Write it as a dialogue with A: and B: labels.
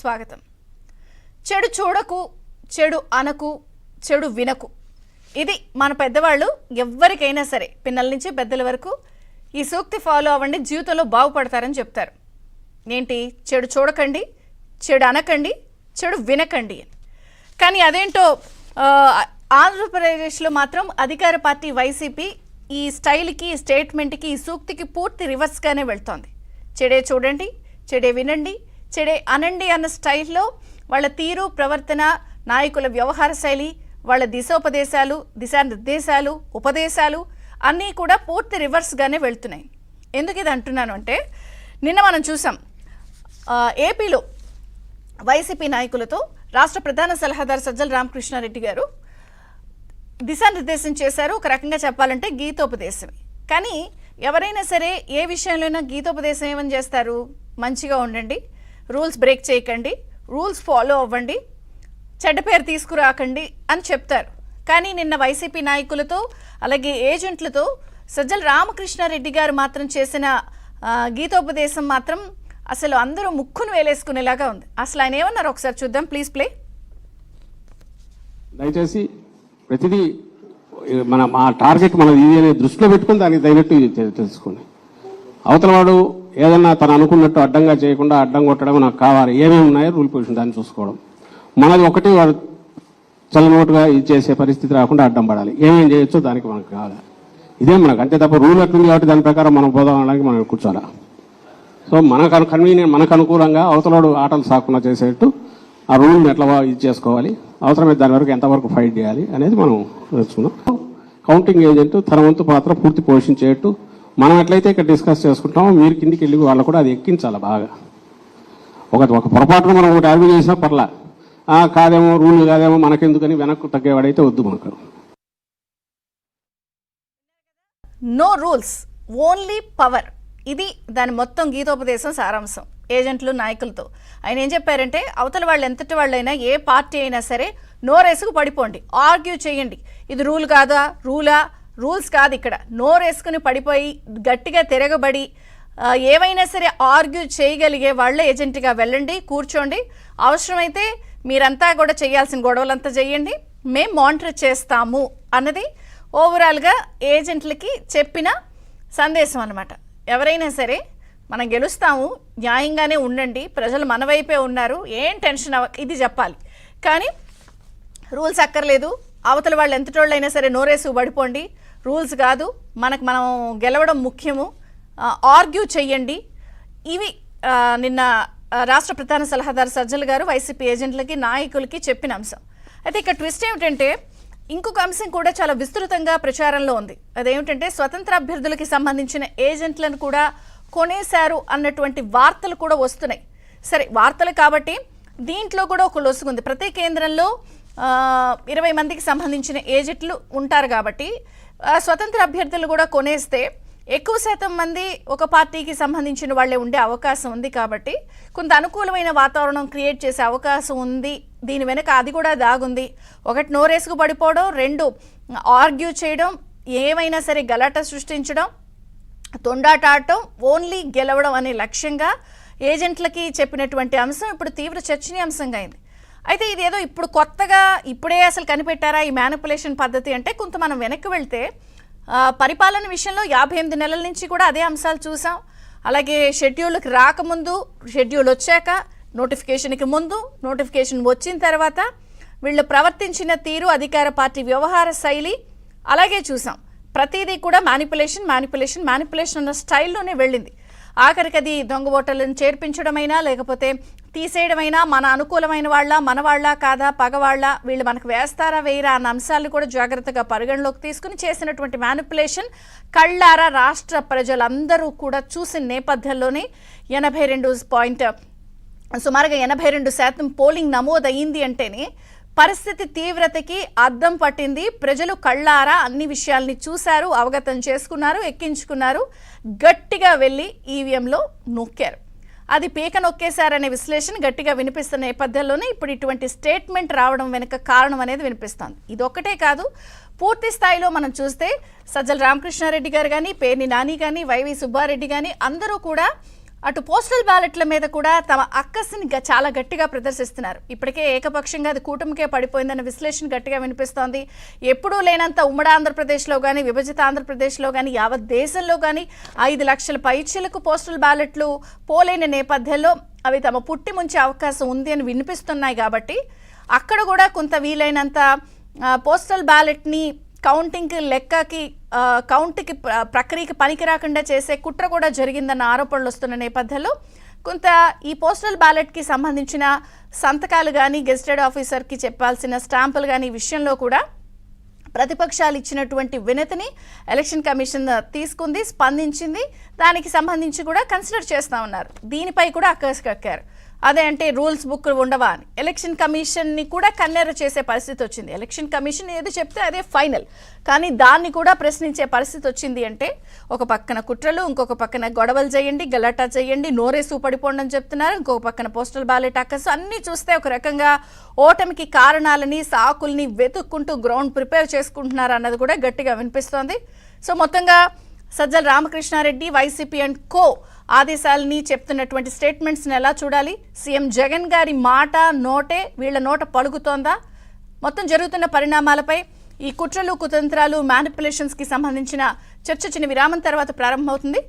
A: స్వాగతం. చెడు చూడకు, చెడు అనకు, చెడు వినకు. ఇది మన పెద్దవాళ్ళు ఎవరికైనా సరే పిన్నల నుంచి పెద్దల వరకు ఈ సూక్తి ఫాలో అవ్వండి, జీవితంలో బాగుపడతారని చెప్తారు. ఏంటి? చెడు చూడకండి, చెడు అనకండి, చెడు వినకండి అని. కానీ అదేంటో ఆంధ్రప్రదేశ్లో మాత్రం అధికార పార్టీ వైసీపీ ఈ స్టైల్కి, ఈ స్టేట్మెంట్కి, ఈ సూక్తికి పూర్తి రివర్స్గానే వెళ్తోంది. చెడే చూడండి, చెడే వినండి, చెడే అనండి అన్న స్టైల్లో వాళ్ళ తీరు, ప్రవర్తన, నాయకుల వ్యవహార శైలి, వాళ్ళ దిశానిర్దేశాలు, ఉపదేశాలు అన్నీ కూడా పూర్తి రివర్స్గానే వెళ్తున్నాయి. ఎందుకు ఇది అంటున్నాను అంటే, నిన్న మనం చూసాం ఏపీలో వైసీపీ నాయకులతో రాష్ట్ర ప్రధాన సలహాదారు సజ్జల రామకృష్ణారెడ్డి గారు దిశానిర్దేశం చేశారు. ఒక రకంగా చెప్పాలంటే గీతోపదేశమే. కానీ ఎవరైనా సరే ఏ విషయంలోనైనా గీతోపదేశం ఏమని చేస్తారు? మంచిగా ఉండండి, రూల్స్ బ్రేక్ చేయకండి, రూల్స్ ఫాలో అవ్వండి, చెడ్డ పేరు తీసుకురాకండి అని చెప్తారు. కానీ నిన్న వైసీపీ నాయకులతో అలాగే ఏజెంట్లతో సజ్జల రామకృష్ణారెడ్డి గారు మాత్రం చేసిన గీతోపదేశం మాత్రం అసలు అందరూ ముక్కును వేలేసుకునేలాగా ఉంది. అసలు ఆయన ఏమన్నారు ఒకసారి చూద్దాం, ప్లీజ్ ప్లే.
B: దయచేసి ప్రతిదీ మా టార్గెట్ మనం ఇది అనే దృష్టిలో పెట్టుకుని దానికి తగినట్టు తెలుసుకోండి. అవతల వాడు ఏదన్నా తను అనుకున్నట్టు అడ్డంగా చేయకుండా అడ్డం కొట్టడం నాకు కావాలి, ఏమేమి ఉన్నాయో రూల్ పొజిషన్ దాన్ని చూసుకోవడం. మనది ఒకటి వాడు చల్లనోటుగా ఇది చేసే పరిస్థితి రాకుండా అడ్డం పడాలి. ఏమేం చేయొచ్చో దానికి మనకు కావాలి. ఇదే మనకు అంతే తప్ప రూల్ ఎట్లుంది కాబట్టి దాని ప్రకారం మనం పోదాం అనడానికి మనం కూర్చోాలా. సో మనకు కన్వీనియంట్, మనకు అనుకూలంగా అవతలవాడు ఆటలు సాకుండా చేసేట్టు ఆ రూల్ని ఎట్లా ఇది చేసుకోవాలి, అవసరమైతే దాని వరకు ఎంతవరకు ఫైట్ చేయాలి అనేది మనం తెలుసుకున్నాం. కౌంటింగ్ ఏజెంట్ తన వంతు పాత్ర పూర్తి పోషించేట్టు మనం ఎట్లయితే ఇక్కడ డిస్కస్ చేసుకుంటామో మీరు కిందికి వెళ్ళి వాళ్ళు కూడా అది ఎక్కించాలి బాగా. ఒక పొరపాటున మనం ఒకటి ఆర్గ్యూ చేసినా పర్లా, కాదేమో రూల్ కాదేమో మనకెందుకని వెనక్కు తగ్గేవాడైతే వద్దు మనకు.
A: No rules, only power. ఇది దాని మొత్తం గీతోపదేశం సారాంశం. ఏజెంట్లు, నాయకులతో ఆయన ఏం చెప్పారంటే, అవతల వాళ్ళు ఎంతటి వాళ్ళైనా, ఏ పార్టీ అయినా సరే నోరేసుకు పడిపోండి, ఆర్గ్యూ చేయండి. ఇది రూల్ కాదా, రూల్స్ కాదు, ఇక్కడ నోరేసుకుని పడిపోయి గట్టిగా తిరగబడి ఏవైనా సరే ఆర్గ్యూ చేయగలిగే వాళ్ళే ఏజెంట్గా వెళ్ళండి, కూర్చోండి. అవసరమైతే మీరంతా కూడా చేయాల్సిన గొడవలంతా చేయండి, మేము మానిటర్ చేస్తాము అన్నది ఓవరాల్గా ఏజెంట్లకి చెప్పిన సందేశం అన్నమాట. ఎవరైనా సరే మనం గెలుస్తాము, న్యాయంగానే ఉండండి, ప్రజలు మన వైపే ఉన్నారు, ఏం టెన్షన్ ఇది చెప్పాలి. కానీ రూల్స్ అక్కర్లేదు, అవతల వాళ్ళు ఎంతటోళ్ళైనా సరే నోరేసు పడిపోండి, రూల్స్ కాదు, మనం గెలవడం ముఖ్యము, ఆర్గ్యూ చెయ్యండి. ఇవి నిన్న రాష్ట్ర ప్రధాన సలహాదారు సజ్జల గారు వైసీపీ ఏజెంట్లకి, నాయకులకి చెప్పిన అంశం. అయితే ఇక్కడ ట్విస్ట్ ఏమిటంటే, ఇంకొక అంశం కూడా చాలా విస్తృతంగా ప్రచారంలో ఉంది. అదేమిటంటే, స్వతంత్ర అభ్యర్థులకి సంబంధించిన ఏజెంట్లను కూడా కొనేశారు అన్నటువంటి వార్తలు కూడా వస్తున్నాయి. సరే, వార్తలు కాబట్టి దీంట్లో కూడా ఒక లొసుగుంది. ప్రతి కేంద్రంలో 20 మందికి సంబంధించిన ఏజెంట్లు ఉంటారు కాబట్టి స్వతంత్ర అభ్యర్థులు కూడా కొనేస్తే ఎక్కువ శాతం మంది ఒక పార్టీకి సంబంధించిన వాళ్ళే ఉండే అవకాశం ఉంది. కాబట్టి కొంత అనుకూలమైన వాతావరణం క్రియేట్ చేసే అవకాశం ఉంది. దీని వెనక అది కూడా దాగుంది. ఒకటి, నోరేసుకు పడిపోవడం, 2 ఆర్గ్యూ చేయడం, ఏమైనా సరే గలాట సృష్టించడం, తొండాట ఆడటం, ఓన్లీ గెలవడం అనే లక్ష్యంగా ఏజెంట్లకి చెప్పినటువంటి అంశం ఇప్పుడు తీవ్ర చర్చనీయాంశంగా అయింది. అయితే ఇదేదో ఇప్పుడు కొత్తగా ఇప్పుడే అసలు కనిపెట్టారా ఈ మ్యానిపులేషన్ పద్ధతి అంటే, కొంత మనం వెనక్కి వెళ్తే పరిపాలన విషయంలో 58 నెలల నుంచి కూడా అదే అంశాలు చూసాం. అలాగే షెడ్యూల్కి రాకముందు, షెడ్యూల్ వచ్చాక, నోటిఫికేషన్కి ముందు, నోటిఫికేషన్ వచ్చిన తర్వాత వీళ్ళు ప్రవర్తించిన తీరు, అధికార పార్టీ వ్యవహార శైలి అలాగే చూసాం. ప్రతిదీ కూడా మ్యానిపులేషన్ అన్న స్టైల్లోనే వెళ్ళింది. ఆఖరికి అది దొంగ ఓటర్లను చేర్పించడమైనా, లేకపోతే తీసేయడమైనా, మన అనుకూలమైన వాళ్ళ, మన వాళ్ళ కాదా, పగవాళ్ళ, వీళ్ళు మనకు వేస్తారా వేయరా అన్న అంశాలను కూడా జాగ్రత్తగా పరిగణలోకి తీసుకుని చేసినటువంటి మ్యానిపులేషన్ కళ్ళారా రాష్ట్ర ప్రజలందరూ కూడా చూసిన నేపథ్యంలోనే సుమారుగా 82% పోలింగ్ నమోదయ్యింది అంటేనే పరిస్థితి తీవ్రతకి అద్దం పట్టింది. ప్రజలు కళ్ళారా అన్ని విషయాల్ని చూశారు, అవగతం చేసుకున్నారు, ఎక్కించుకున్నారు, గట్టిగా వెళ్ళి ఈవీఎంలో నొక్కారు. అది పీక నొక్కేశారనే విశ్లేషణ గట్టిగా వినిపిస్తున్న నేపథ్యంలోనే ఇప్పుడు ఇటువంటి స్టేట్మెంట్ రావడం వెనుక కారణం అనేది వినిపిస్తోంది. ఇదొక్కటే కాదు, పూర్తి స్థాయిలో మనం చూస్తే సజ్జల రామకృష్ణారెడ్డి గారు కానీ, పేర్ని నాని కానీ, వైవి సుబ్బారెడ్డి కానీ అందరూ కూడా అటు పోస్టల్ బ్యాలెట్ల మీద కూడా తమ అక్కస్సుని చాలా గట్టిగా ప్రదర్శిస్తున్నారు. ఇప్పటికే ఏకపక్షంగా అది కూటమికే పడిపోయిందన్న విశ్లేషణ గట్టిగా వినిపిస్తోంది. ఎప్పుడూ లేనంత ఉమ్మడి ఆంధ్రప్రదేశ్లో కానీ, విభజిత ఆంధ్రప్రదేశ్లో కానీ, యావత్ దేశంలో కానీ 5 లక్షల పైచీలకు పోస్టల్ బ్యాలెట్లు పోలేని నేపథ్యంలో అవి తమ పుట్టి ముంచే అవకాశం ఉంది అని వినిపిస్తున్నాయి. కాబట్టి అక్కడ కూడా కొంత వీలైనంత పోస్టల్ బ్యాలెట్ని కౌంటింగ్కి లెక్కకి కౌంట్కి ప్రక్రియకి పనికి రాకుండా చేసే కుట్ర కూడా జరిగిందన్న ఆరోపణలు వస్తున్న నేపథ్యంలో కొంత ఈ పోస్టల్ బ్యాలెట్కి సంబంధించిన సంతకాలు కానీ, గెజిటెడ్ ఆఫీసర్కి చెప్పాల్సిన స్టాంపులు కానీ విషయంలో కూడా ప్రతిపక్షాలు ఇచ్చినటువంటి వినతిని ఎలక్షన్ కమిషన్ తీసుకుంది, స్పందించింది. దానికి సంబంధించి కూడా కన్సిడర్ చేస్తూ ఉన్నారు. దీనిపై కూడా అక్కసు కక్కారు. అదే అంటే రూల్స్ బుక్ ఉండవా అని ఎలక్షన్ కమిషన్ని కూడా కన్నెర చేసే పరిస్థితి వచ్చింది. ఎలక్షన్ కమిషన్ ఏది చెప్తే అదే ఫైనల్, కానీ దాన్ని కూడా ప్రశ్నించే పరిస్థితి వచ్చింది. అంటే ఒక పక్కన కుట్రలు, ఇంకొక పక్కన గొడవలు చేయండి, గలాటా చేయండి, నోరేసు పడిపోండి అని చెప్తున్నారు. ఇంకొక పక్కన పోస్టల్ బ్యాలెట్ అక్కసు అన్నీ చూస్తే ఒక రకంగా ఓటమికి కారణాలని, సాకుల్ని వెతుక్కుంటూ గ్రౌండ్ ప్రిపేర్ చేసుకుంటున్నారు అన్నది కూడా గట్టిగా వినిపిస్తోంది. సో మొత్తంగా సజ్జల రామకృష్ణారెడ్డి, వైసీపీ అండ్ కో ఆదేశాలని చెప్తున్నటువంటి స్టేట్మెంట్స్ని ఎలా చూడాలి? సీఎం జగన్ గారి మాట నోటే వీళ్ళ నోట పలుకుతోందా? మొత్తం జరుగుతున్న పరిణామాలపై ఈ కుట్రలు, కుతంత్రాలు, మ్యానిపులేషన్స్కి సంబంధించిన చర్చ చిన్న విరామం తర్వాత ప్రారంభమవుతుంది.